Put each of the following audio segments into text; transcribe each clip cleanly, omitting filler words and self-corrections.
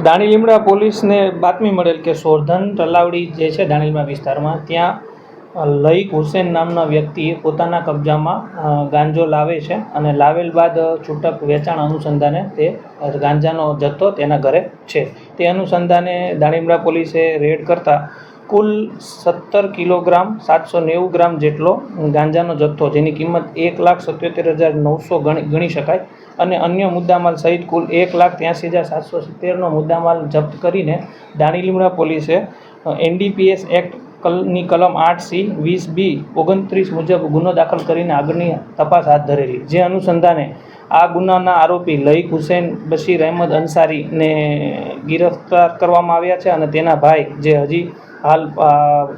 દાણીલીમડા પોલીસને બાતમી મળેલ કે સોરધન તલાવડી જે છે દાણીલીમડા વિસ્તારમાં, ત્યાં લઈક હુસેન નામના વ્યક્તિએ પોતાના કબજામાં ગાંજો લાવે છે અને લાવેલ બાદ છૂટક વેચાણ અનુસંધાને તે ગાંજાનો જથ્થો તેના ઘરે છે. તે અનુસંધાને દાણીલીમડા પોલીસે રેડ કરતા કુલ 17 કિલોગ્રામ 790 ગ્રામ જેટલો ગાંજાનો જથ્થો, જેની કિંમત 1,77,900 ગણી શકાય, અને અન્ય મુદ્દામાલ સહિત કુલ 1,83,770નો મુદ્દામાલ જપ્ત કરીને દાણીલીમડા પોલીસે NDPS એક્ટની કલમ 8C 20B 29 મુજબ ગુનો દાખલ કરીને આગળની તપાસ હાથ ધરેલી. જે અનુસંધાને આ ગુનાના આરોપી લઈક હુસેન બશીર અહેમદ અંસારીને ગિરફ્તાર કરવામાં આવ્યા છે અને તેના ભાઈ જે હજી હાલ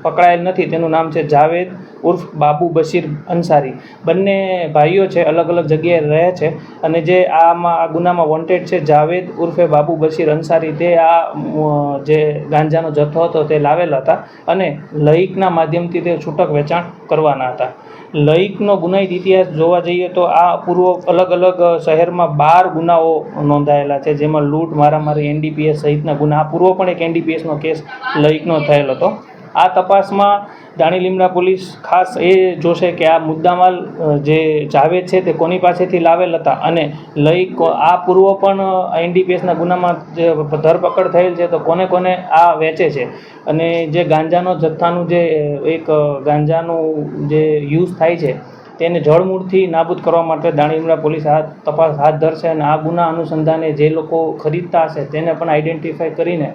પકડાયેલ નથી, તેનું નામ છે જાવેદ ઉર્ફ બાબુ બશીર અંસારી. બંને ભાઈઓ છે, અલગ અલગ જગ્યાએ રહે છે અને જે આ ગુનામાં વોન્ટેડ છે જાવેદ ઉર્ફે બાબુ બશીર અંસારી, તે આ જે ગાંજાનો જથ્થો હતો તે લાવેલા હતા અને લઈકના માધ્યમથી તે છૂટક વેચાણ કરવાના હતા. લઈકનો ગુનાહિત ઇતિહાસ જોવા જઈએ તો આ પૂર્વ અલગ અલગ શહેરમાં 12 ગુનાઓ નોંધાયેલા છે, જેમાં લૂંટ, મારામારી, NDPS સહિતના ગુના. આ પૂર્વ પણ એક NDPSનો કેસ લઈકનો થયેલો હતો. આ તપાસમાં દાણીલીમડા પોલીસ ખાસ એ જોશે કે આ મુદ્દામાલ જે જાવેદ છે તે કોની પાસેથી લાવેલ હતા અને લઈક આ પૂર્વ પણ NDPSના ગુનામાં જે ધરપકડ થયેલ છે તો કોને કોને આ વેચે છે, અને જે ગાંજાનો જથ્થાનું જે એક ગાંજાનું જે યુઝ થાય છે તેને જળમૂળથી નાબૂદ કરવા માટે દાણીલીમડા પોલીસ આ તપાસ હાથ ધરશે અને આ ગુના અનુસંધાને જે લોકો ખરીદતા હશે તેને પણ આઈડેન્ટિફાઈ કરીને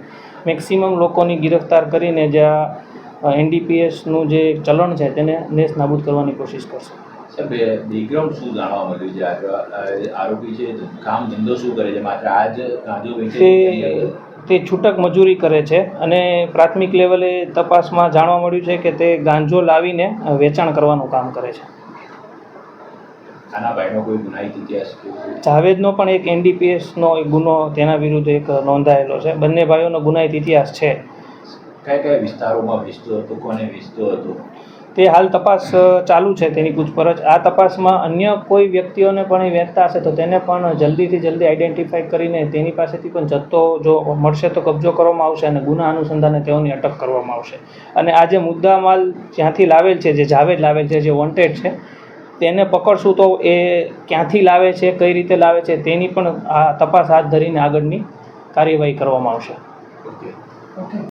મેક્સિમમ લોકોની ગિરફ્તાર કરીને જે આ NDPSનું જે ચલણ છે તેને નેસ્ત નાબૂદ કરવાની કોશિશ કરશે. બેકગ્રાઉન્ડ શું જાણવા મળ્યું છે? આરોપી છે કામ ધંધો શું કરે છે? માત્ર આ જ ગાંજો વેચે તે છૂટક મજૂરી કરે છે અને પ્રાથમિક લેવલે તપાસમાં જાણવા મળ્યું છે કે તે ગાંજો લાવીને વેચાણ કરવાનું કામ કરે છે. આના ભાઈનો કોઈ ગુનાહિત ઇતિહાસ? જાવેદનો પણ એક NDPSનો એક ગુનો તેના વિરુદ્ધ એક નોંધાયેલો છે. બંને ભાઈઓનો ગુનાહિત ઇતિહાસ છે. કયા કયા વિસ્તારોમાં વેચતો હતો, કોને વેચતો હતો, તે હાલ તપાસ ચાલુ છે, તેની પૂછપરછ. આ તપાસમાં અન્ય કોઈ વ્યક્તિઓને પણ એ વેચતા હશે તો તેને પણ જલ્દીથી જલ્દી આઈડેન્ટિફાઈ કરીને તેની પાસેથી પણ જથ્થો જો મળશે તો કબજો કરવામાં આવશે અને ગુના અનુસંધાને તેઓની અટક કરવામાં આવશે. અને આ જે મુદ્દામાલ જ્યાંથી લાવેલ છે, જે જાવેદ લાવેલ છે, જે વોન્ટેડ છે, તેને પકડશું તો એ ક્યાંથી લાવે છે, કઈ રીતે લાવે છે, તેની પણ આ તપાસ હાથ ધરીને આગળની કાર્યવાહી કરવામાં આવશે. ઓકે.